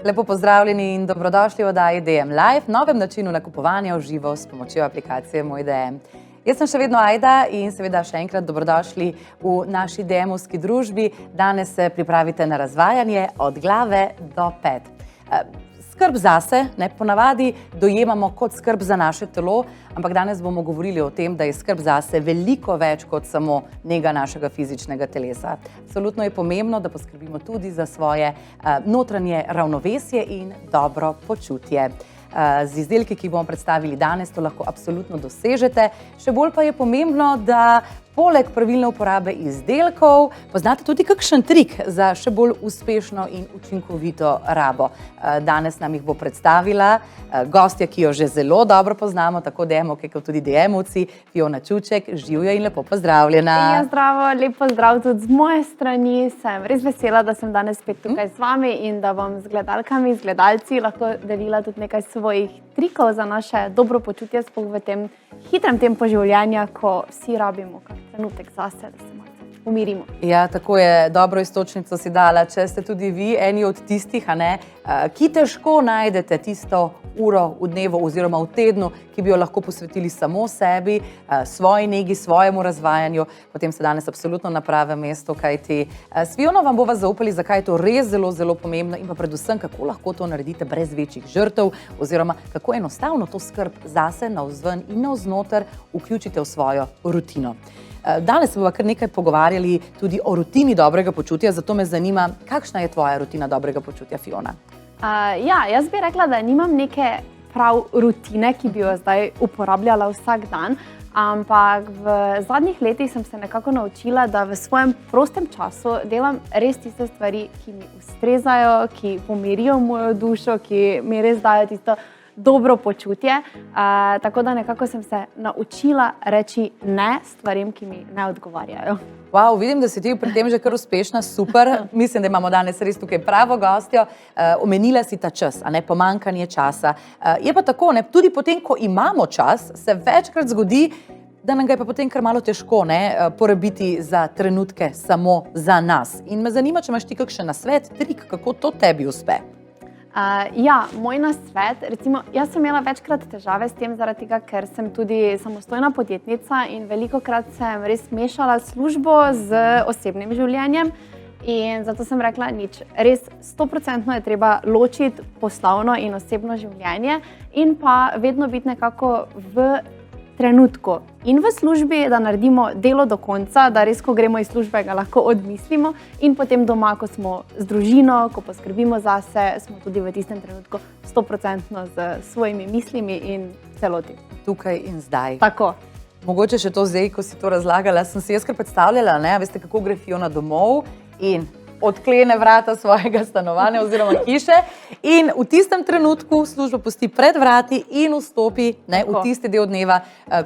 Lepo pozdravljeni in dobrodošli v oddaji DM Live, novem načinu nakupovanja v živo s pomočjo aplikacije Moj DM. Jaz sem še vedno Ajda in seveda še enkrat dobrodošli v naši DM-ovski družbi. Danes se pripravite na razvajanje od glave do pet. Skrb zase, ponavadi dojemamo kot skrb za naše telo, ampak danes bomo govorili o tem, da je skrb zase veliko več kot samo nega našega fizičnega telesa. Absolutno je pomembno, da poskrbimo tudi za svoje notranje ravnovesje in dobro počutje. Z izdelki, ki bomo predstavili danes, to lahko absolutno dosežete. Še bolj pa je pomembno, da poleg pravilne uporabe izdelkov poznate tudi kakšen trik za še bolj uspešno in učinkovito rabo. Danes nam jih bo predstavila gostja, ki jo že zelo dobro poznamo, tako DM-ovke kot tudi DM-ovci, Fiona Čuček. Živjo in lepo pozdravljena. Ja, zdravo, lep pozdrav tudi z moje strani. Sem res vesela, da sem danes spet tukaj z vami in da bom z gledalkami, z gledalci lahko delila tudi nekaj svojih trikov za naše dobro počutje, sploh v tem hitrem tempu življenja, ko vsi rabimo kar trenutek zase, da se malce umirimo. Ja, tako je, dobro iztočnico si dala. Če ste tudi vi eni od tistih, ki težko najdete tisto uro v dnevu oziroma v tednu, ki bi jo lahko posvetili samo sebi, svoji negi, svojemu razvajanju, potem ste danes absolutno na pravem mestu, kajti s Fiono vam bova zaupali, zakaj je to res zelo, zelo pomembno in pa predvsem, kako lahko to naredite brez večjih žrtev oziroma kako enostavno to skrb zase navzven in navznoter vključite v svojo rutino. Danes se bova kar nekaj pogovarjali tudi o rutini dobrega počutja, zato me zanima, kakšna je tvoja rutina dobrega počutja, Fiona? Jaz bi rekla, da nimam neke prav rutine, ki bi jo zdaj uporabljala vsak dan, ampak v zadnjih letih sem se nekako naučila, da v svojem prostem času delam res tiste stvari, ki mi ustrezajo, ki pomirijo mojo dušo, ki mi res dajo tisto dobro počutje, tako da nekako sem se naučila reči ne stvarim, ki mi ne odgovarjajo. Wow, vidim, da si ti pri tem že kar uspešna, super. Mislim, da imamo danes res tukaj pravo gostjo. Omenila si ta čas, pomanjkanje časa. Je pa tako, tudi potem, ko imamo čas, se večkrat zgodi, da nam ga je pa potem kar malo težko porabiti za trenutke samo za nas. In me zanima, če imaš ti kakšen nasvet, trik, kako to tebi uspe. Moj nasvet, recimo, jaz sem imela večkrat težave s tem zaradi tega, ker sem tudi samostojna podjetnica in velikokrat sem res mešala službo z osebnim življenjem in zato sem rekla nič. Res 100% je treba ločiti poslovno in osebno življenje in pa vedno biti nekako v trenutku in v službi, da naredimo delo do konca, da res, ko gremo iz službe, ga lahko odmislimo in potem doma, ko smo z družino, ko poskrbimo zase, smo tudi v tistem trenutku 100% z svojimi mislimi in celoti. Tukaj in zdaj. Tako. Mogoče še to zdaj, ko si to razlagala, sem si jaz kar predstavljala, veste, kako gre Fiona domov in odklene vrata svojega stanovanja oziroma hiše in v tistem trenutku službo pusti pred vrati in vstopi v tisti del dneva,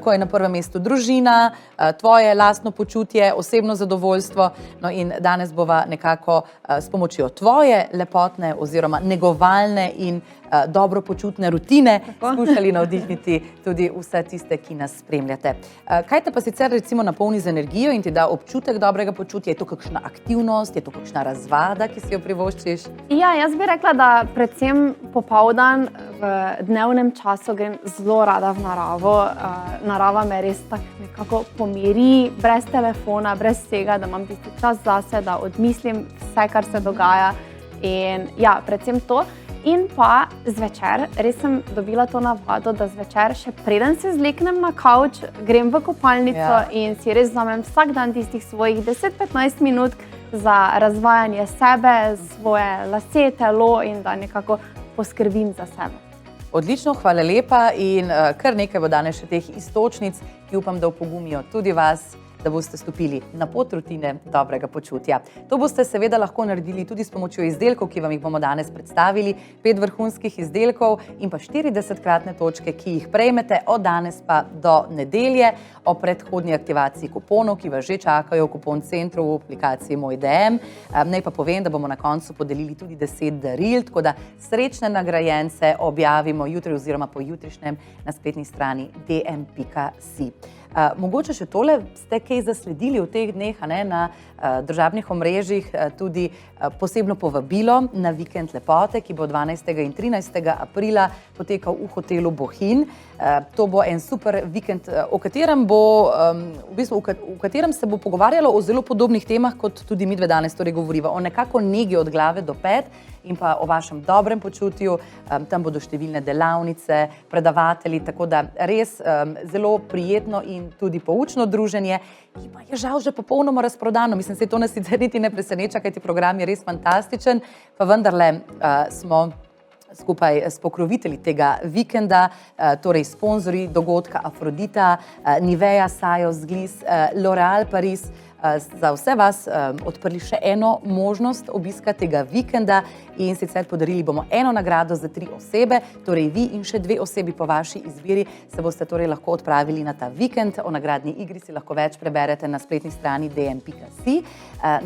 ko je na prvem mestu družina, tvoje lastno počutje, osebno zadovoljstvo. No in danes bova nekako s pomočjo tvoje lepotne oziroma negovalne in dobro počutne rutine skušali navdihniti tudi vse tiste, ki nas spremljate. Kaj te pa sicer recimo napolni z energijo in ti da občutek dobrega počutja? Je to kakšna aktivnost, je to kakšna razvada, ki si jo privoščiš? Jaz bi rekla, da predvsem popoldan v dnevnem času grem zelo rada v naravo. Narava me res tako nekako pomiri, brez telefona, brez vsega, da imam tisti čas zase, da odmislim vse, kar se dogaja. In predvsem to. In pa zvečer, res sem dobila to navado, da zvečer, še preden se zleknem na kavč, grem v kopalnico in si res vzamem vsak dan tistih svojih 10-15 minut za razvajanje sebe, svoje lase, telo in da nekako poskrbim za sebe. Odlično, hvala lepa in kar nekaj bo danes še teh iztočnic, ki upam, da opogumijo tudi vas, da boste stopili na pot rutine dobrega počutja. To boste seveda lahko naredili tudi s pomočjo izdelkov, ki vam jih bomo danes predstavili, 5 vrhunskih izdelkov in pa 40-kratne točke, ki jih prejmete od danes pa do nedelje o predhodni aktivaciji kuponov, ki vas že čakajo v kupon centru v aplikaciji Moj DM. Naj pa povem, da bomo na koncu podelili tudi 10 daril, tako da srečne nagrajence objavimo jutri oziroma po jutrišnjem na spletni strani dm.si. Mogoče še tole ste kaj zasledili v teh dneh, a ne, na družabnih omrežjih, tudi posebno povabilo na vikend lepote, ki bo 12. in 13. aprila potekal v hotelu Bohinj. To bo en super vikend, v katerem se bo pogovarjalo o zelo podobnih temah, kot tudi midve danes torej govoriva, o nekako negi od glave do pet in pa o vašem dobrem počutju. Tam bodo številne delavnice, predavatelji, tako da res zelo prijetno in tudi poučno druženje, ki pa je žal že popolnoma razprodano. Mislim, se to nas sicer niti ne preseneča, kajti program je res fantastičen, pa vendarle smo skupaj s pokrovitelji tega vikenda, torej sponzorji dogodka Afrodita, Nivea, Sajos, Gliss, L'Oréal Paris, za vse vas odprli še eno možnost obiska tega vikenda in sicer podarili bomo eno nagrado za 3 osebe, torej vi in še 2 osebi po vaši izbiri se boste torej lahko odpravili na ta vikend. O nagradni igri si lahko več preberete na spletni strani dm.si.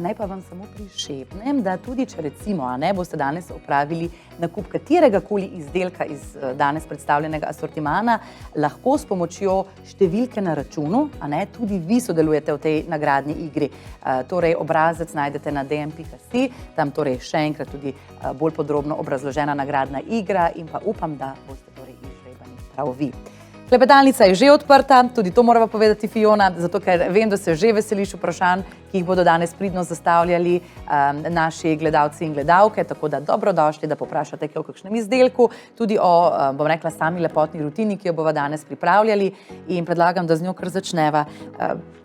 Naj pa vam samo prišepnem, da tudi če recimo boste danes opravili nakup kateregakoli izdelka iz danes predstavljenega asortimana, lahko s pomočjo številke na računu, tudi vi sodelujete v tej nagradni igri. Torej obrazec najdete na dm.si, tam torej še enkrat tudi bolj podrobno obrazložena nagradna igra in pa upam, da boste torej izžrebani prav vi. Klepetalnica je že odprta, tudi to morava povedati, Fiona, zato ker vem, da se že veseliš vprašanj, ki jih bodo danes pridno zastavljali naši gledalci in gledalke, tako da dobrodošli, da poprašate o kakšnem izdelku, tudi o, bom rekla, sami lepotni rutini, ki jo bova danes pripravljali in predlagam, da z njo kar začneva.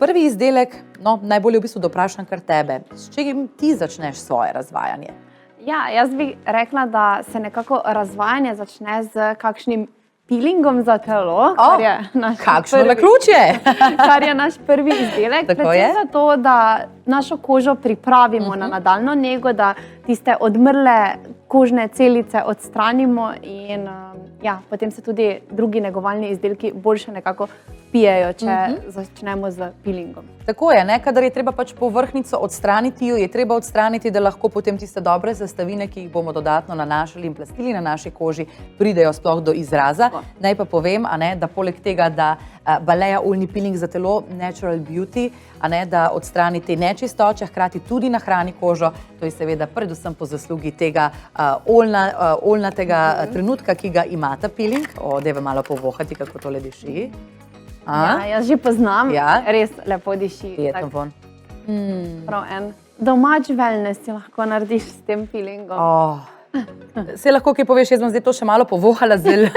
Prvi izdelek, najbolje v bistvu doprašam kar tebe, s čim ti začneš svoje razvajanje? Ja, jaz bi rekla, da se nekako razvajanje začne z kakšnim peelingom za telo, kar je naš prvi izdelek. Predvsem zato, da našo kožo pripravimo na nadaljnjo nego, da tiste odmrle kožne celice odstranimo in potem se tudi drugi negovalni izdelki boljše nekako vpijejo, če začnemo z peelingom. Tako je, kadar je treba pač povrhnjico odstraniti, jo je treba odstraniti, da lahko potem tiste dobre sestavine, ki jih bomo dodatno nanašali in plastili na naši koži, pridejo sploh do izraza. Naj pa povem, da poleg tega, da Balea oljni peeling za telo, Natural Beauty, da odstrani te nečistoče, hkrati tudi nahrani kožo, to je seveda predvsem po zaslugi tega oljnatega trenutka, ki ga ima ta peeling. Dajva malo povohati, kako tole diši. Jaz že poznam, res lepo diši. Prijetno von. Prav en domač wellness si lahko narediš s tem peelingom. Se lahko, ki poveš, jaz bom zdaj to še malo povohala zelo.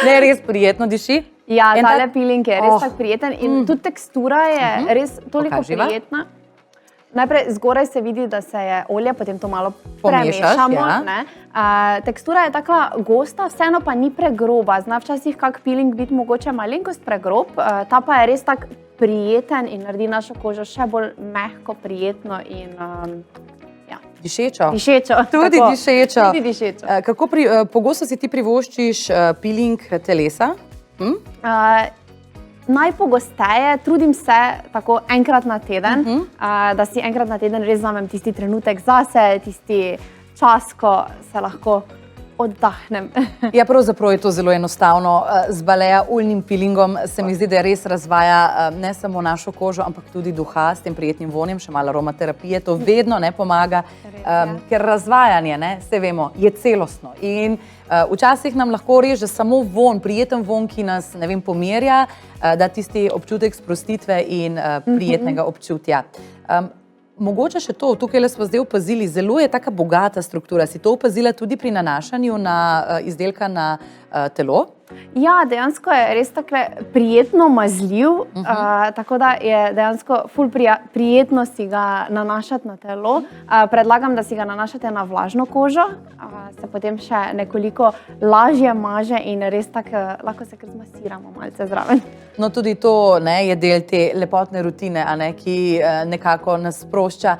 Ne, res prijetno diši. Ja, tale peeling je res tak prijeten in tudi tekstura je res toliko prijetna. Najprej zgoraj se vidi, da se je olje, potem to malo premešamo. Tekstura je taka gosta, vseeno pa ni pregroba. Zna včasih kak peeling biti mogoče malenkost pregrob, ta pa je res tak prijeten in naredi našo kožo še bolj mehko, prijetno in dišečo. Tudi dišečo. Kako pogosto si ti privoščiš peeling telesa? Najpogosteje trudim se tako enkrat na teden, da si enkrat na teden res vzamem tisti trenutek zase, tisti čas, ko se lahko oddahnem. Ja, pravzaprav je to zelo enostavno. Z Balea oljnim peelingom se mi zdi, da res razvaja ne samo našo kožo, ampak tudi duha s tem prijetnim vonjem, še malo aromaterapije. To vedno pomaga, ker razvajanje, se vemo, je celostno. In včasih nam lahko reže samo von, prijeten von, ki nas, pomirja, da tisti občutek sprostitve in prijetnega občutja. Mogoče še to, tukaj smo zdaj opazili, zelo je taka bogata struktura. Si to opazila tudi pri nanašanju na izdelka na telo? Ja, dejansko je res takle prijetno mazljiv, tako da je dejansko ful prijetno si ga nanašati na telo. Predlagam, da si ga nanašate na vlažno kožo, se potem še nekoliko lažje maže in res tako lahko se kar zmasiramo malce zraven. No, tudi to je del te lepotne rutine, ki nekako nas sprošča.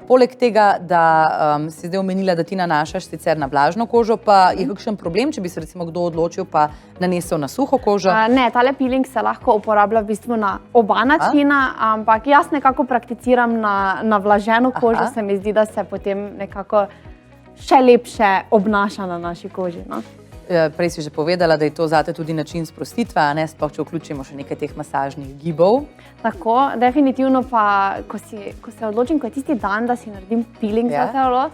Poleg tega, da si zdaj omenila, da ti nanašaš sicer na vlažno kožo, pa je kakšen problem, če bi se recimo kdo odločil pa nanesel na suho kožo? Ne, tale peeling se lahko uporablja v bistvu na oba načina, ampak jaz nekako prakticiram na vlaženo kožo, se mi zdi, da se potem nekako še lepše obnaša na naši koži. prej si že povedala, da je to zate tudi način sprostitve, a ne sploh, če vključimo še nekaj teh masažnih gibov. Tako, definitivno pa, ko se odločim, ko je tisti dan, da si naredim peeling za telo,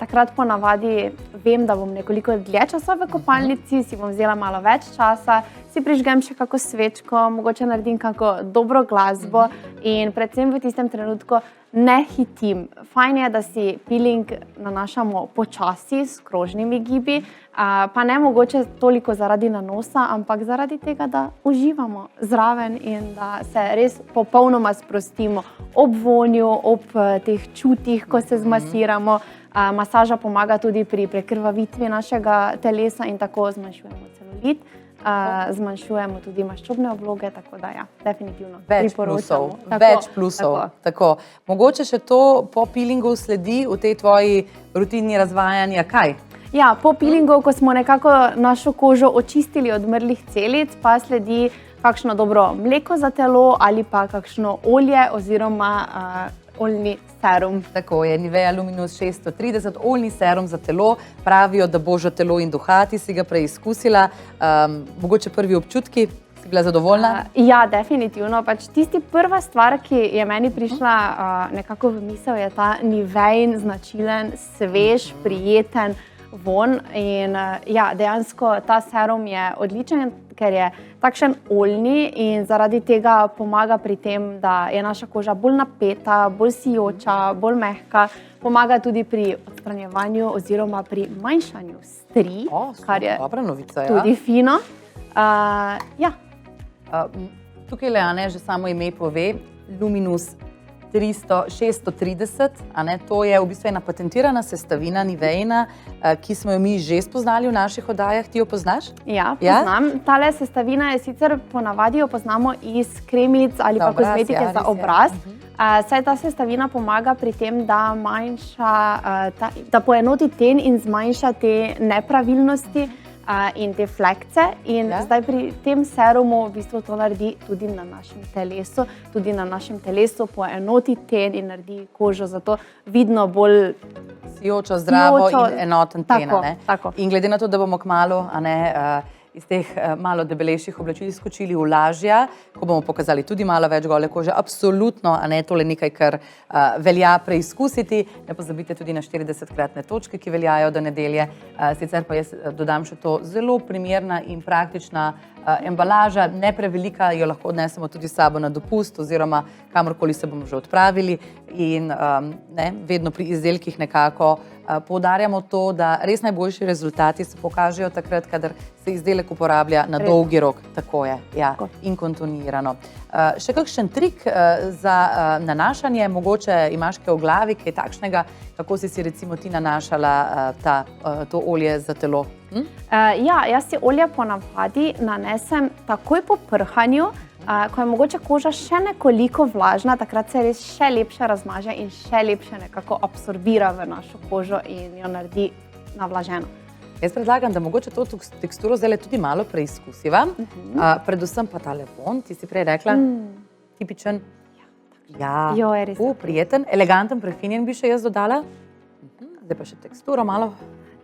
takrat ponavadi vem, da bom nekoliko dlje časa v kopalnici, si bom vzela malo več časa, si prižgem še kako svečko, mogoče naredim kako dobro glasbo in predvsem v tistem trenutku ne hitim. Fajn je, da si peeling nanašamo počasi s krožnimi gibi, pa ne mogoče toliko zaradi nanosa, ampak zaradi tega, da uživamo zraven in da se res popolnoma sprostimo ob vonju, ob teh čutih, ko se zmasiramo. Masaža pomaga tudi pri prekrvavitvi našega telesa in tako zmanjšujemo celulit. Zmanjšujemo tudi maščobne obloge, tako da ja, definitivno priporočamo. Več plusov. Tako. Mogoče še to po peelingu sledi v tej tvoji rutini razvajanja kaj? Ja, po peelingu, ko smo nekako našo kožo očistili od mrlih celic, pa sledi kakšno dobro mleko za telo ali pa kakšno olje oziroma oljni serum. Tako je, Nivea Luminous 630, oljni serum za telo. Pravijo, da boža telo in duha, ti si ga preizkusila. Mogoče prvi občutki, si bila zadovoljna? Ja, definitivno. Pač tisti prva stvar, ki je meni prišla nekako v misel, je ta Nivein značilen, svež, prijeten von. In ja, dejansko ta serum je odličen, ker je takšen oljni in zaradi tega pomaga pri tem, da je naša koža bolj napeta, bolj sijoča, bolj mehka. Pomaga tudi pri odstranjevanju oziroma pri manjšanju strij, kar je dobra novica, tudi fino. Ja. Tukaj že samo ime pove, Luminous 630, to je v bistvu ena patentirana sestavina Niveina, ki smo jo mi že spoznali v naših oddajah. Ti jo poznaš? Ja, poznam. Tale sestavina je sicer ponavadi jo poznamo iz kremic ali pa kozmetike za obraz. Saj ta sestavina pomaga pri tem, da poenoti ten in zmanjša te nepravilnosti in te flekce. In zdaj pri tem serumu v bistvu to naredi tudi na našem telesu. Tudi na našem telesu poenoti ten in naredi kožo zato vidno bolj sijočo, zdravo in enoten ten. Tako. In glede na to, da bomo kmalu iz teh malo debelejših oblačil skočili v lažja, ko bomo pokazali tudi malo več gole kože, absolutno, tole nekaj, kar velja preizkusiti. Ne pozabite tudi na 40-kratne točke, ki veljajo do nedelje. Sicer pa jaz dodam še to zelo primerna in praktična embalaža, ne prevelika, jo lahko odnesemo tudi s sabo na dopust oziroma kamorkoli se bomo že odpravili in vedno pri izdelkih nekako poudarjamo to, da res najboljši rezultati se pokažejo takrat, kadar se izdelek uporablja na dolgi rok. Tako je, ja, in kontinuirano. Še kakšen trik za nanašanje, mogoče imaš kaj v glavi, kaj takšnega, kako si recimo ti nanašala to olje za telo? Ja, jaz si olje ponavadi nanesem takoj po prhanju, ko je mogoče koža še nekoliko vlažna, takrat se res še lepše razmaže in še lepše nekako absorbira v našo kožo in jo naredi navlaženo. Jaz predlagam, da mogoče to teksturo zdaj tudi malo preizkusiva, predvsem pa tale von, ti si prej rekla, tipičen, prijeten, eleganten, prefinjen bi še jaz dodala, zdaj pa še teksturo malo.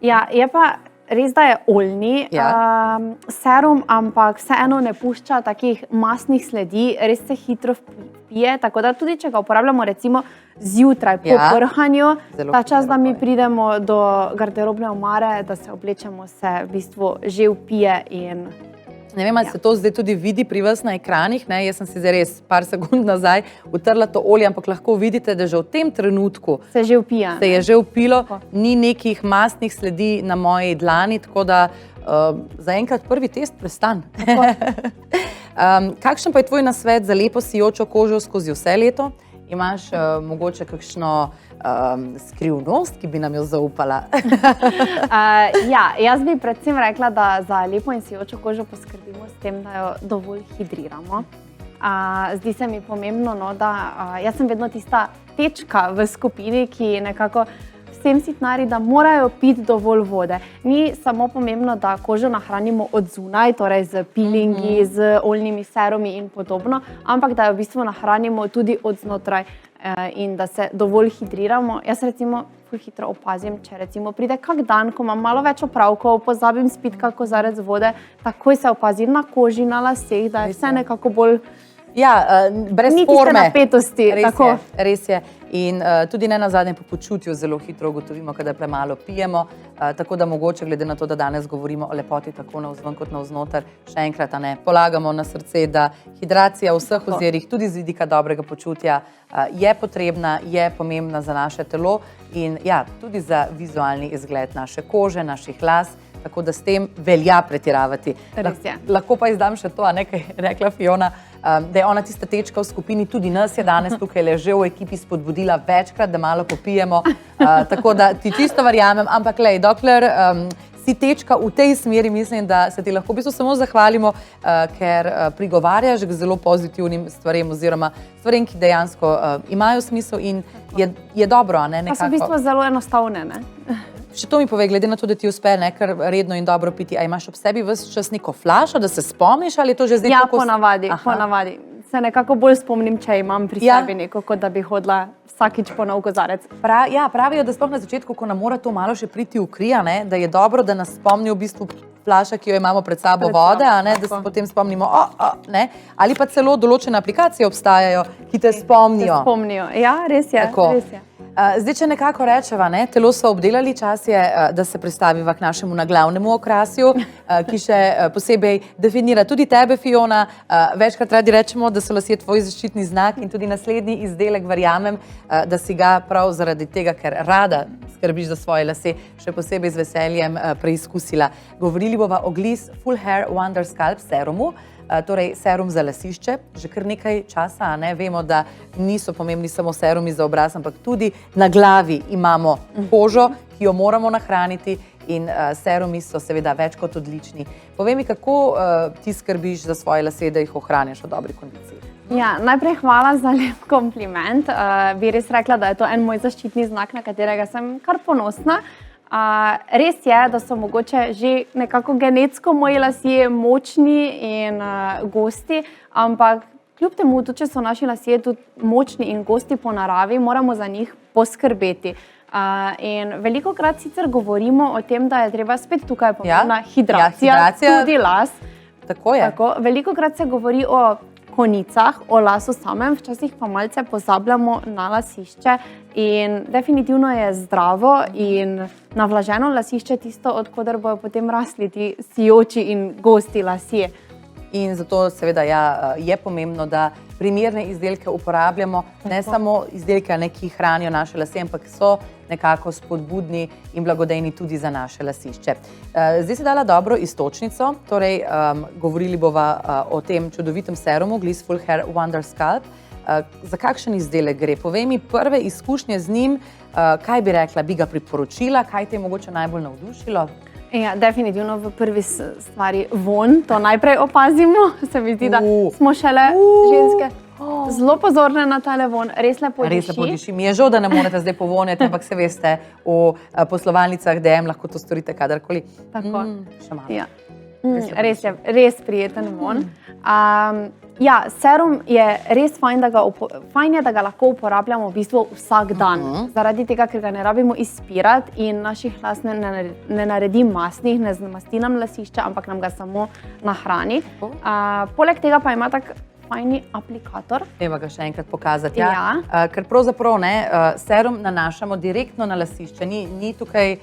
Ja, je pa res, da je oljni serum, ampak vseeno ne pušča takih masnih sledi, res se hitro vpije, tako da tudi, če ga uporabljamo recimo zjutraj po prhanju, ta čas, da mi pridemo do garderobne omare, da se oblečemo, se v bistvu že vpije in... Ne vem, ali se to zdaj tudi vidi pri vas na ekranih, jaz sem si zdaj res par sekund nazaj utrla to olje, ampak lahko vidite, da že v tem trenutku se je že vpilo, ni nekih masnih sledi na moji dlani, tako da zaenkrat prvi test prestan. Kakšen pa je tvoj nasvet za lepo sijočo kožo skozi vse leto? Imaš mogoče kakšno skrivnost, ki bi nam jo zaupala? Ja, jaz bi predvsem rekla, da za lepo in sijočo kožo poskrbimo s tem, da jo dovolj hidriramo. Zdi se mi pomembno, da jaz sem vedno tista tečka v skupini, ki nekako vsem sitnari, da morajo piti dovolj vode. Ni samo pomembno, da kožo nahranimo od zunaj, torej z peelingi, z oljnimi serumi in podobno, ampak da jo v bistvu nahranimo tudi od znotraj. in da se dovolj hidriramo. Jaz recimo ful hitro opazim, če recimo pride kak dan, ko imam malo več opravkov, pozabim spiti kak kozarec vode, takoj se opazim na koži, na laseh, da je vse nekako bolj brez ni tiste forme. napetosti. Res je. In tudi ne nazadnje po počutju zelo hitro ugotovimo, kadar premalo pijemo, tako da mogoče, glede na to, da danes govorimo o lepoti tako navzven kot navznoter, še enkrat polagamo na srce, da hidracija v vseh ozirih, tudi z vidika dobrega počutja, je potrebna, je pomembna za naše telo in tudi za vizualni izgled naše kože, naših las, tako da s tem velja pretiravati. Lahko pa izdam še to, kaj je rekla Fiona, da je ona tista tečka v skupini, tudi nas je danes tukaj že v ekipi spodbudila večkrat, da malo popijemo, tako da ti čisto verjamem, ampak dokler si tečka v tej smeri, mislim, da se ti lahko v bistvu samo zahvalimo, ker prigovarjaš k zelo pozitivnim stvarem oziroma stvarem, ki dejansko imajo smisel in je dobro, nekako. Pa so v bistvu zelo enostavne, Še to mi pove, glede na to, da ti uspe kar redno in dobro piti, a imaš ob sebi ves čas neko flašo, da se spomniš, ali je to že zdaj tako? Ponavadi. Se nekako bolj spomnim, če imam pri sebi neko, kot da bi hodila vsakič po nov kozarec. Pravijo, da sploh na začetku, ko nam mora to malo še priti v kri, da je dobro, da nas spomni v bistvu flaša, ki jo imamo pred sabo vode, da se potem spomnimo, ali pa celo določene aplikacije obstajajo, ki te spomnijo. Res je. Zdaj, če nekako rečeva, telo so obdelali, čas je, da se predstaviva k našemu naglavnemu okrasju, ki še posebej definira tudi tebe, Fiona. Večkrat radi rečemo, da so lasje tvoj zaščitni znak in tudi naslednji izdelek, verjamem, da si ga prav zaradi tega, ker rada skrbiš za svoje lase, še posebej z veseljem preizkusila. Govorili bova o Gliss Full Hair Wonder Scalp serumu, torej serum za lasišče, že kar nekaj časa, vemo, da niso pomembni samo serumi za obraz, ampak tudi na glavi imamo kožo, ki jo moramo nahraniti in serumi so seveda več kot odlični. Povej mi, kako ti skrbiš za svoje lase, da jih ohranjaš v dobri kondiciji? Najprej hvala za lep kompliment. Bi res rekla, da je to en moj zaščitni znak, na katerega sem kar ponosna. Res je, da so mogoče že nekako genetsko moji lasje močni in gosti, ampak kljub temu, tudi če so naši lasje tudi močni in gosti po naravi, moramo za njih poskrbeti. In velikokrat sicer govorimo o tem, da je treba spet tukaj pomembna hidracija, tudi las. Tako je. Velikokrat se govori o konicah, o lasu samem, včasih pa malce pozabljamo na lasišče in definitivno je zdravo in navlaženo lasišče tisto, od koder bojo potem rasli ti sijoči in gosti lasje. In zato seveda je pomembno, da primerne izdelke uporabljamo, ne samo izdelke, ki hranijo naše lase, ampak so nekako spodbudni in blagodejni tudi za naše lasišče. Zdaj si dala dobro iztočnico, torej govorili bova o tem čudovitem serumu Gliss Full Hair Wonder Scalp. Za kakšen izdelek gre? Povej mi prve izkušnje z njim, kaj bi rekla, bi ga priporočila, kaj te je mogoče najbolj navdušilo? Definitivno v prvi stvari vonj, to najprej opazimo. Se mi zdi, da smo šele ženske zelo pozorne na tale vonj, res lepo diši. Res lepo diši. Mi je žal, da ne morete zdaj povonjati, ampak se veste, v poslovalnicah DM lahko to storite kadarkoli. Tako. Še malo. Res je, res prijeten vonj. Serum je res fajn, da ga lahko uporabljamo v bistvu vsak dan. Zaradi tega, ker ga ne rabimo izpirati in naših las ne naredi masnih, ne zmasti nam lasišča, ampak nam ga samo nahrani. Poleg tega pa ima tak fajni aplikator. Treba ga še enkrat pokazati. Ker pravzaprav serum nanašamo direktno na lasišče. Ni tukaj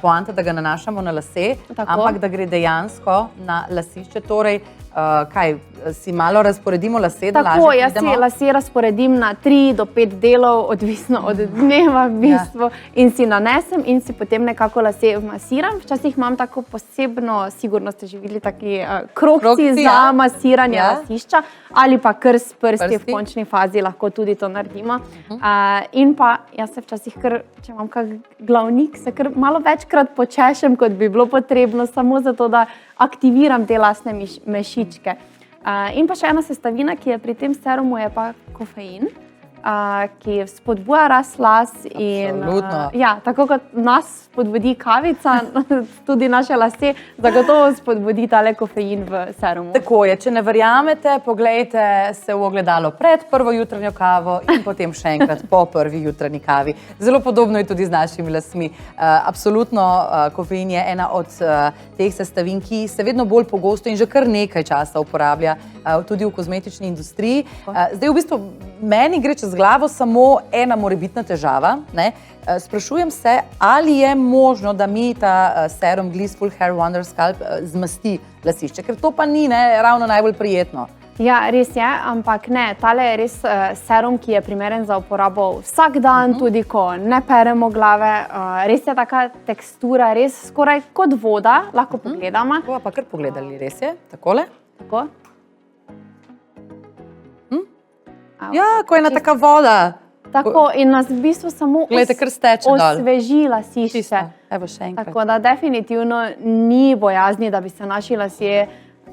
poanta, da ga nanašamo na lase, ampak da gre dejansko na lasišče. Torej, kaj, si malo razporedimo lase, da lažje pridemo? Tako, jaz si lase razporedim na 3 do 5 delov, odvisno od dneva v bistvu, in si nanesem in si potem nekako lase masiram. Včasih imam tako posebno, sigurno ste že videli taki krogci za masiranje lasišča, ali pa kar s prsti v končni fazi lahko tudi to naredimo. In pa jaz se včasih če imam kak glavnik, se kar malo večkrat počešem, kot bi bilo potrebno, samo zato, da aktiviram te lasne mešičke. In pa še ena sestavina, ki je pri tem serumu, je pa kofein. ki spodbuja rast las. Absolutno. Ja, tako kot nas spodbudi kavica, tudi naše lase, zagotovo spodbudi tale kofein v serumu. Tako je, če ne verjamete, poglejte se v ogledalo pred prvo jutranjo kavo in potem še enkrat po prvi jutranji kavi. Zelo podobno je tudi z našimi lasmi. Absolutno, kofein je ena od teh sestavin, ki se vedno bolj pogosto in že kar nekaj časa uporablja tudi v kozmetični industriji. Zdaj v bistvu meni gre čez glavo samo ena morebitna težava. Sprašujem se, ali je možno, da mi ta serum Gliss Full Hair Wonder Scalp zmasti lasišče, ker to pa ni ravno najbolj prijetno. Ja, res je, ampak ne, tale je res serum, ki je primeren za uporabo vsak dan, tudi ko ne peremo glave. Res je taka tekstura, res skoraj kot voda, lahko pogledamo. Bova pa kar pogledali, res je, takole. Tako. Ja, ko je ena taka voda. Tako, in nas v bistvu samo Glejte, kar steče dol. osveži lasišče. Evo še enkrat. Tako da definitivno ni bojazni, da bi se naši lasje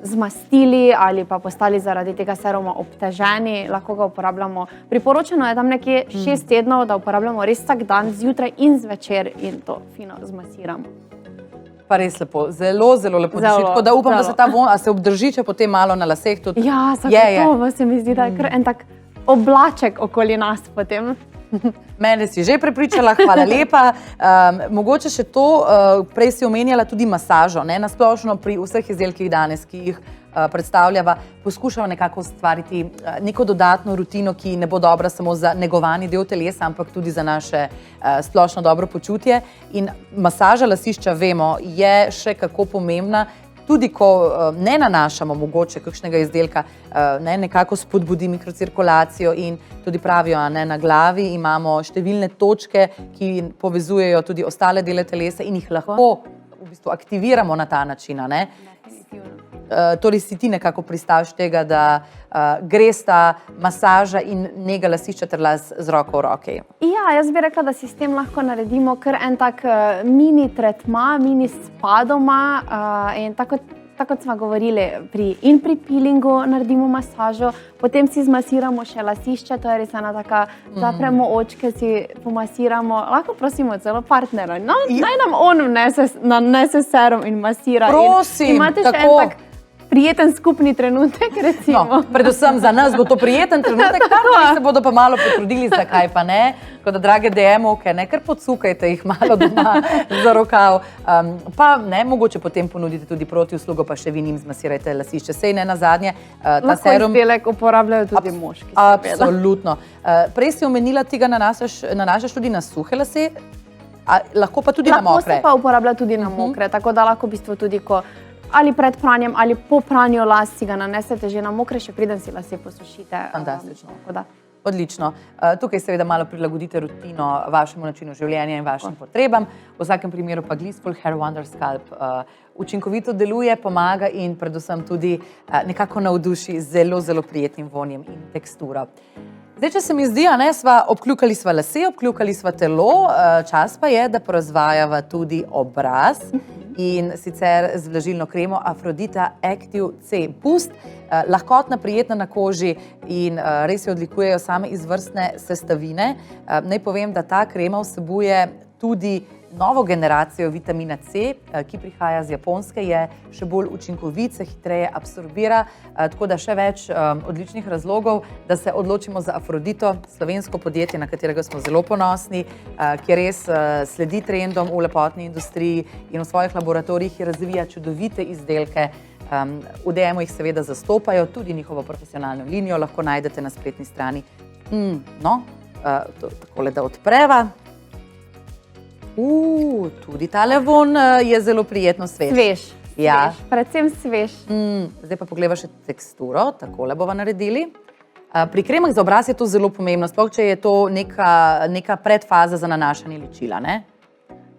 zmastili ali pa postali zaradi tega seruma obteženi. Lahko ga uporabljamo. Priporočeno je tam nekje 6 tednov, da uporabljamo res vsak dan, zjutraj in zvečer in to fino zmasiramo. Pa res lepo, zelo, zelo lepo diši. Tako da upam, da se ta von, a se obdrži, če potem malo na laseh tudi. Ja, zagotovo se mi zdi, da je kar en tak oblaček okoli nas potem. Mene si že prepričala, hvala lepa. Mogoče še to, prej si omenjala tudi masažo. Nasplošno pri vseh izdelkih danes, ki jih predstavljava, poskušamo nekako ustvariti neko dodatno rutino, ki ne bo dobra samo za negovani del telesa, ampak tudi za naše splošno dobro počutje. In masaža lasišča, vemo, je še kako pomembna. Tudi ko ne nanašamo mogoče kakšnega izdelka, nekako spodbudi mikrocirkulacijo in tudi pravijo, na glavi imamo številne točke, ki povezujejo tudi ostale dele telesa in jih lahko v bistvu aktiviramo na ta način. Torej si ti nekako pristaviš tega, da gre sta masaža in nega lasišča ter las z roko v roki. Ja, jaz bi rekla, da si s tem lahko naredimo kar en tak mini tretma, mini spa doma in tako kot smo govorili, pri peelingu naredimo masažo, potem si zmasiramo še lasišče, to je res ena taka, zapremo očke, si pomasiramo, lahko prosimo celo partnera, naj nam on nanese serum in masira. Prosim, imate še en tak prijeten skupni trenutek, recimo. No, predvsem za nas bo to prijeten trenutek, tam se bodo pa malo potrudili, zakaj pa ne. Tako da, drage DM-ovke, kar podsukajte jih malo doma za rokav. Pa mogoče potem ponudite tudi protiuslugo, pa še vi njim zmasirajte lasišče. Sej ne nazadnje. Lahko izdelek uporabljajo tudi moški. Absolutno. Prej si omenila, tega nanašaš tudi na suhe lase, lahko pa tudi na mokre. Lahko se pa uporablja tudi na mokre, tako da lahko v bistvu tudi, ko ali pred pranjem, ali po pranju las si ga nanesete že na mokre, še preden si lase posušite. Fantastično. Odlično. Tukaj seveda malo prilagodite rutino vašemu načinu življenja in vašim potrebam. V vsakem primeru pa Gliss Full Hair Wonder Scalp učinkovito deluje, pomaga in predvsem tudi nekako navduši zelo, zelo prijetnim vonjem in teksturo. Zdaj, če se mi zdi, obkljukali sva lase, obkljukali sva telo, čas pa je, da porazvajava tudi obraz in sicer z vlažilno kremo Aphrodita Active C Boost. Lahkotna, prijetna na koži in res jo odlikujejo same izvrstne sestavine. Naj povem, da ta krema vsebuje tudi novo generacijo vitamina C, ki prihaja z Japonske, je še bolj učinkovit, se hitreje absorbira, tako da še več odličnih razlogov, da se odločimo za Aphrodito, slovensko podjetje, na katerega smo zelo ponosni, ki res sledi trendom v lepotni industriji in v svojih laboratorijih razvija čudovite izdelke. V DM-u jih seveda zastopajo, tudi njihovo profesionalno linijo lahko najdete na spletni strani. Takole, da odpreva. Tudi tale von je zelo prijetno svež. Svež, predvsem svež. Zdaj pa pogleda še teksturo, takole bova naredili. Pri kremah za obraz je to zelo pomembno, sploh če je to neka predfaza za nanašanje ličila, ne?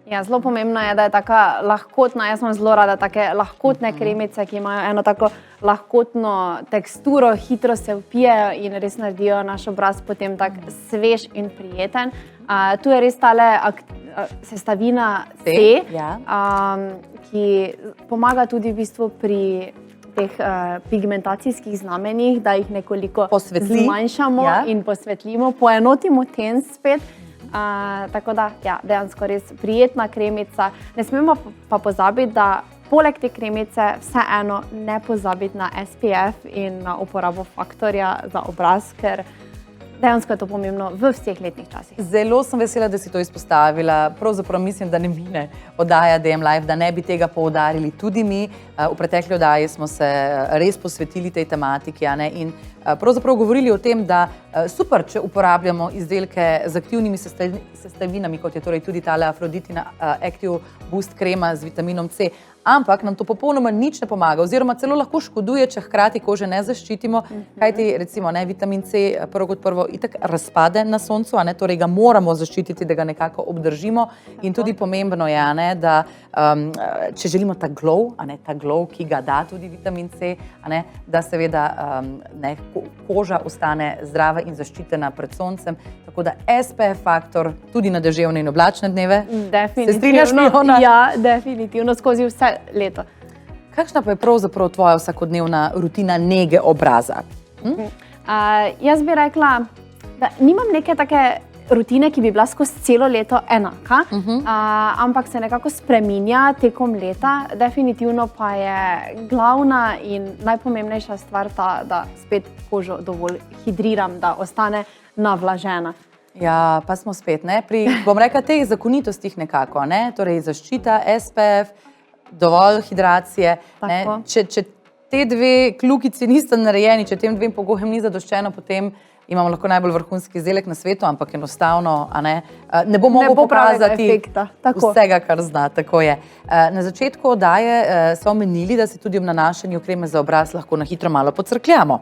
Ja, zelo pomembno je, da je taka lahkotna, jaz imam zelo rada take lahkotne kremice, ki imajo eno tako lahkotno teksturo, hitro se vpijejo in res naredijo naš obraz potem tak svež in prijeten. Tu je res tale sestavina C, ki pomaga tudi v bistvu pri teh pigmentacijskih znamenjih, da jih nekoliko zmanjšamo in posvetlimo, poenotimo ten spet. Tako da, ja, dejansko res prijetna kremica. Ne smemo pa pozabiti, da poleg te kremice vseeno ne pozabiti na SPF in na uporabo faktorja za obraz, ker dejansko je to pomembno v vseh letnih časih. Zelo sem vesela, da si to izpostavila. Pravzaprav mislim, da ne mine oddaja DM Live, da ne bi tega poudarili tudi mi. V pretekli oddaji smo se res posvetili tej tematiki, in pravzaprav govorili o tem, da super, če uporabljamo izdelke z aktivnimi sestavinami, kot je torej tudi tale Afroditina Active Boost krema z vitaminom C, ampak nam to popolnoma nič ne pomaga, oziroma celo lahko škoduje, če hkrati kože ne zaščitimo, kajti recimo vitamin C prvo kot prvo itak razpade na soncu, torej ga moramo zaščititi, da ga nekako obdržimo. In tudi pomembno je, da če želimo ta glow, ki ga da tudi vitamin C, da seveda koža ostane zdrava in zaščitena pred soncem. Tako da SPF faktor tudi na deževne in oblačne dneve. Definitivno. Se strinjaš, Fiona? Ja, definitivno, skozi vse leto. Kakšna pa je pravzaprav tvoja vsakodnevna rutina nege obraza? Jaz bi rekla, da nimam neke take rutine, ki bi bila skozi celo leto enaka, ampak se nekako spreminja tekom leta. Definitivno pa je glavna in najpomembnejša stvar ta, da spet kožo dovolj hidriram, da ostane navlažena. Ja, pa smo spet, pri, bom rekla, teh zakonitostih nekako, torej zaščita, SPF, dovolj hidracije. Če te dve kljukici nista narejeni, če tem dvem pogojem ni zadoščeno, potem imamo lahko najbolj vrhunski izdelek na svetu, ampak enostavno ne bo mogel pokazati vsega, kar zna. Tako je. Na začetku oddaje so omenili, da se tudi ob nanašanju kreme za obraz lahko na hitro malo podcrkljamo.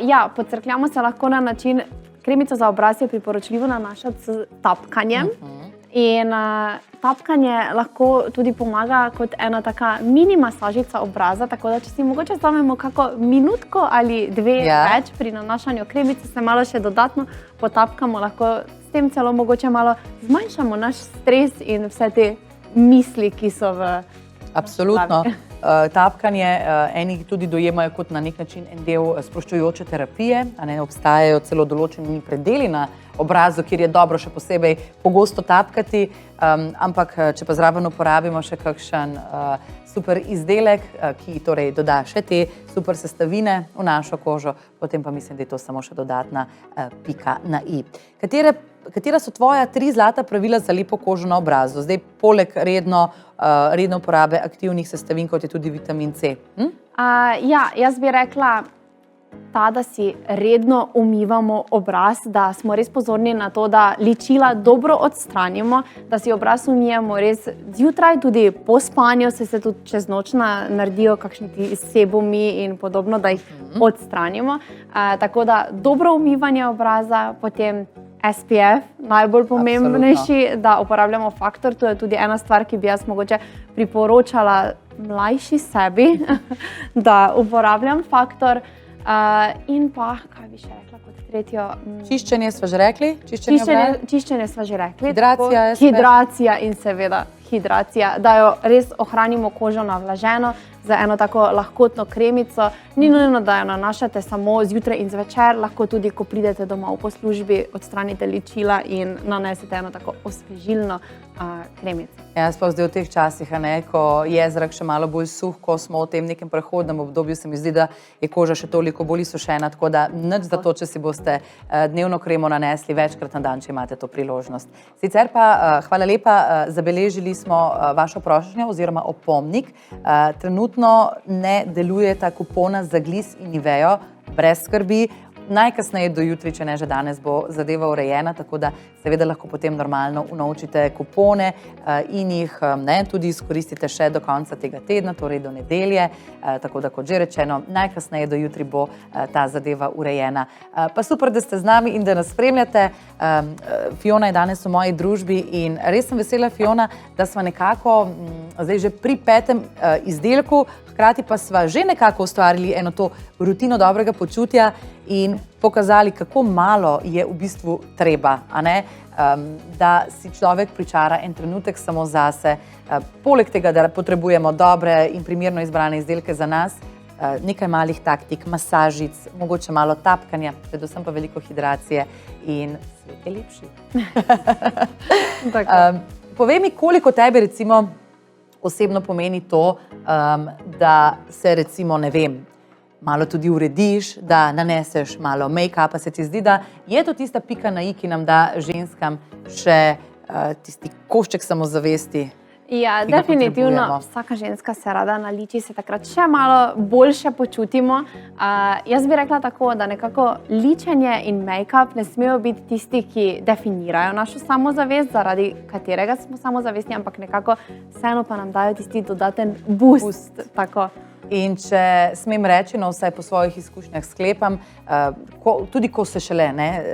Ja, podcrkljamo se lahko na način, kremico za obraz je priporočljivo nanašati s tapkanjem. In tapkanje lahko tudi pomaga kot ena taka mini masažica obraza, tako da če si mogoče vzamemo kako minutko ali dve več pri nanašanju kremice, se malo še dodatno potapkamo, lahko s tem celo mogoče malo zmanjšamo naš stres in vse te misli, ki so v Absolutno. Tapkanje eni tudi dojemajo kot na nek način en del sproščujoče terapije, obstajajo celo določeni predeli na obrazu, kjer je dobro še posebej pogosto tapkati, ampak če pa zraven uporabimo še kakšen super izdelek, ki torej doda še te super sestavine v našo kožo, potem pa mislim, da je to samo še dodatna pika na i. Katera so tvoja 3 zlata pravila za lepo kožo na obrazu? Zdaj, poleg redno uporabe aktivnih sestavin, kot je tudi vitamin C. Ja, jaz bi rekla ta, da si redno umivamo obraz, da smo res pozorni na to, da ličila dobro odstranimo, da si obraz umijemo res zjutraj, tudi po spanju, se tudi čez noč naredijo kakšni ti sebumi in podobno, da jih odstranimo. Tako da dobro umivanje obraza, potem SPF, najbolj pomembnejši, da uporabljamo faktor. To je tudi ena stvar, ki bi jaz mogoče priporočala mlajši sebi, da uporabljam faktor. In pa, kaj bi še rekla kot tretjo? Čiščenje sva že rekli? Čiščenje sva že rekli. Hidracija, SPF. Hidracija in seveda hidracija, da jo res ohranimo kožo navlaženo za eno tako lahkotno kremico. Ni nujno, da jo nanašate samo zjutraj in zvečer, lahko tudi, ko pridete domov po službi, odstranite ličila in nanesete eno tako osvežilno kremico. Ja, sploh zdaj v teh časih, ko je zrak še malo bolj suh, ko smo v tem nekem prehodnem obdobju, se mi zdi, da je koža še toliko bolj izsušena, tako da nič za to, če si boste dnevno kremo nanesli večkrat na dan, če imate to priložnost. Sicer pa, hvala lepa, zabeležili smo vašo prošnjo oziroma opomnik. Trenutno ne delujeta kupona za Gliss in Nivejo, brez skrbi. Najkasneje do jutri, če ne že danes, bo zadeva urejena, tako da seveda lahko potem normalno unovčite kupone in jih tudi izkoristite še do konca tega tedna, torej do nedelje. Tako da, kot že rečeno, najkasneje do jutri bo ta zadeva urejena. Pa super, da ste z nami in da nas spremljate. Fiona je danes v moji družbi in res sem vesela, Fiona, da sva nekako zdaj že pri 5. izdelku, hkrati pa sva že nekako ustvarili eno to rutino dobrega počutja in in pokazali, kako malo je v bistvu treba, a ne? Da si človek pričara en trenutek samo zase. Poleg tega, da potrebujemo dobre in primerno izbrane izdelke za nas, nekaj malih taktik, masažic, mogoče malo tapkanja, predvsem pa veliko hidracije in svet je lepši. Povej mi, koliko tebi recimo osebno pomeni to, da se recimo, ne vem, malo tudi urediš, da naneseš malo make-upa, se ti zdi, da je to tista pika na i, ki nam da ženskam še tisti košček samozavesti? Ja, definitivno. Vsaka ženska se rada naliči, se takrat še malo boljše počutimo. Jaz bi rekla tako, da nekako ličenje in make-up ne smejo biti tisti, ki definirajo našo samozavest, zaradi katerega smo samozavestni, ampak nekako vseeno pa nam dajo tisti dodaten boost. Tako. In če smem reči, no vsaj po svojih izkušnjah sklepam, tudi ko se šele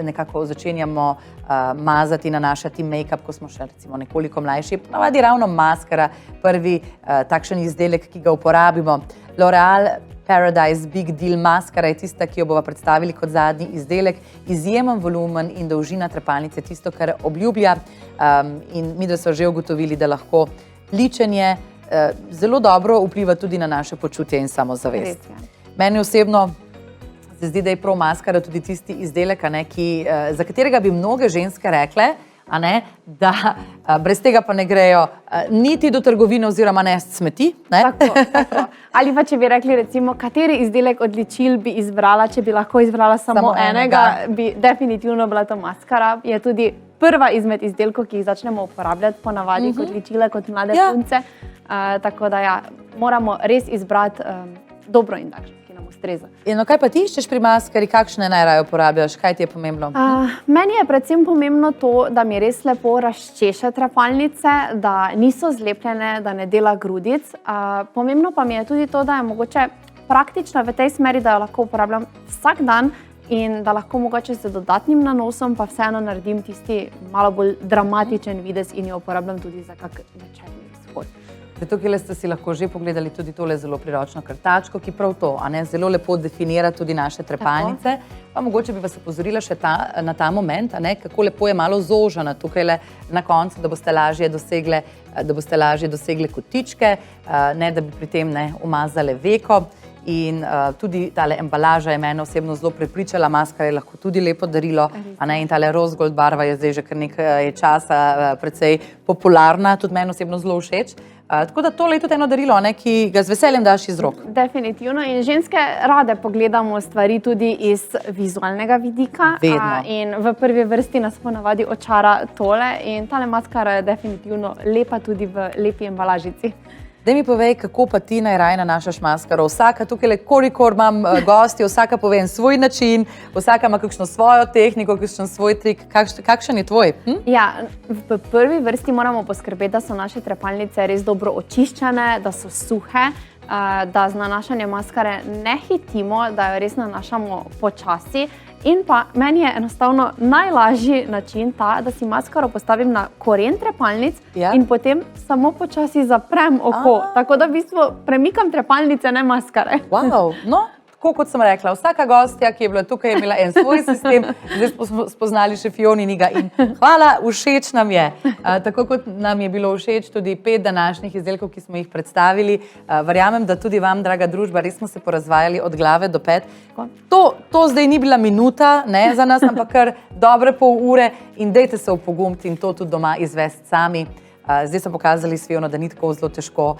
nekako začenjamo mazati, nanašati make-up, ko smo še recimo nekoliko mlajši, ponavadi ravno maskara, prvi takšen izdelek, ki ga uporabimo. L'Oreal Paradise Big Deal maskara je tista, ki jo bova predstavili kot zadnji izdelek. Izjemen volumen in dolžina trepalnice, tisto, kar obljublja. In mi, da so že ugotovili, da lahko ličenje zelo dobro vpliva tudi na naše počutje in samozavest. Meni osebno se zdi, da je prav maskara tudi tisti izdelek, za katerega bi mnoge ženske rekle, da brez tega pa ne grejo niti do trgovine oziroma nesti smeti. Tako. Ali pa če bi rekli, recimo, kateri izdelek od ličil bi izbrala, če bi lahko izbrala samo enega, bi definitivno bila to maskara. Je tudi prva izmed izdelkov, ki jih začnemo uporabljati ponavadi kot ličila, kot mlade punce. Tako da ja, moramo res izbrati dobro in takšno, ki nam ustreza. No, kaj pa ti iščeš pri maskari, kakšne najraje uporabljaš, kaj ti je pomembno? Meni je predvsem pomembno to, da mi res lepo razčeše trepalnice, da niso zlepljene, da ne dela grudic. Pomembno pa mi je tudi to, da je mogoče praktična v tej smeri, da jo lahko uporabljam vsak dan in da lahko mogoče z dodatnim nanosom pa vseeno naredim tisti malo bolj dramatičen videz in jo uporabljam tudi za kak večerni izhod. Tukaj ste si lahko že pogledali tudi tole zelo priročno krtačko, ki prav to zelo lepo definira tudi naše trepalnice. Pa mogoče bi vas opozorila še na ta moment, kako lepo je malo zožana tukaj na koncu, da boste lažje dosegle kotičke, ne da bi pri tem umazale veko. In tudi tale embalaža je mene osebno zelo prepričala, maskara je lahko tudi lepo darilo, in tale rose gold barva je zdaj že kar nekaj časa precej popularna, tudi meni osebno zelo všeč. Tako da tole je tudi eno darilo, ki ga z veseljem daš iz rok. Definitivno. In ženske rade pogledamo stvari tudi iz vizualnega vidika. Vedno. In v prvi vrsti nas ponavadi očara tole. In tale maskara je definitivno lepa tudi v lepi embalažici. Daj mi povej, kako pa ti najraje nanašaš maskaro. Vsaka tukaj, kolikor imam gosti, vsaka pove svoj način, vsaka ima kakšno svojo tehniko, kakšen svoj trik. Kakšen je tvoj? Ja, v prvi vrsti moramo poskrbeti, da so naše trepalnice res dobro očiščene, da so suhe, da z nanašanjem maskare ne hitimo, da jo res nanašamo počasi. In pa meni je enostavno najlažji način ta, da si maskaro postavim na koren trepalnic in potem samo počasi zaprem oko. Tako da v bistvu premikam trepalnice, ne maskare. Wow, no, tako kot sem rekla, vsaka gostja, ki je bila tukaj, je imela en svoj sistem, zdaj smo spoznali še Fioniniga in hvala, všeč nam je. Tako kot nam je bilo všeč tudi 5 današnjih izdelkov, ki smo jih predstavili. Verjamem, da tudi vam, draga družba, res smo se porazvajali od glave do pet. To zdaj ni bila minuta za nas, ampak kar dobre pol ure in dejte se opogumiti in to tudi doma izvesti sami. Zdaj so pokazali s Fiono, da ni tako zelo težko,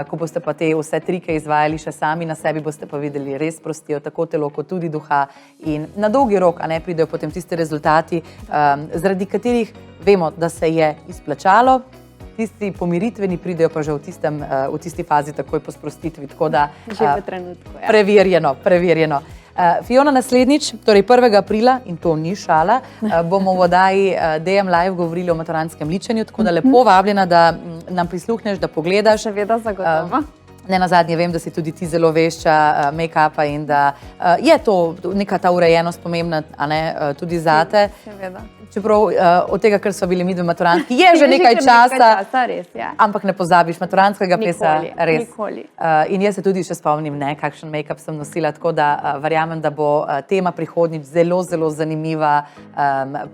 ko boste pa te vse trike izvajali še sami na sebi, boste pa videli, res prostijo tako telo kot tudi duha in na dolgi rok pridejo potem tisti rezultati, zaradi katerih vemo, da se je izplačalo, tisti pomiritveni pridejo pa že v tisti fazi takoj po sprostitvi, tako da že v trenutku, preverjeno. Fiona, naslednjič, torej 1. aprila, in to ni šala, bomo v oddaji DM Live govorili o maturantskem ličenju, tako da lepo vabljena, da nam prisluhneš, da pogledaš. Seveda, zagotovo. Ne nazadnje vem, da si tudi ti zelo vešča make-upa in da je to neka ta urejenost pomembna tudi zate. Seveda. čeprav od tega, ker so bili mi dve maturantki, je že nekaj časa. Res je. Ampak ne pozabiš maturantskega plesa. Res. Nikoli. In jaz se tudi še spomnim, kakšen make-up sem nosila, tako da verjamem, da bo tema prihodnjič zelo, zelo zanimiva.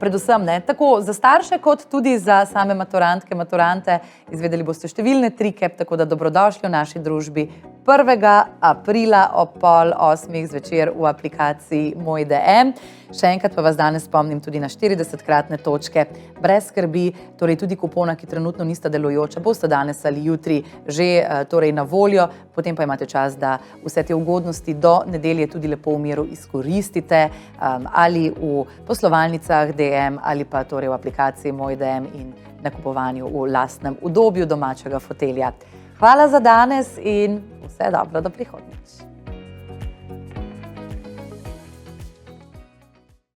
Predvsem tako za starše, kot tudi za same maturantke, maturante. Izvedeli boste številne trike, tako da dobrodošli v naši družbi 1. aprila ob 7:30 zvečer v aplikaciji Moj DM. Še enkrat pa vas danes spomnim tudi na 40-kratne točke. Brez skrbi, torej tudi kupona, ki trenutno nista delujoča, boste danes ali jutri že torej na voljo, potem pa imate čas, da vse te ugodnosti do nedelje tudi lepo v miru izkoristite, ali v poslovalnicah DM ali pa torej v aplikaciji Moj DM in nakupovanju v lastnem udobju domačega fotelja. Hvala za danes in vse dobro do prihodnjič.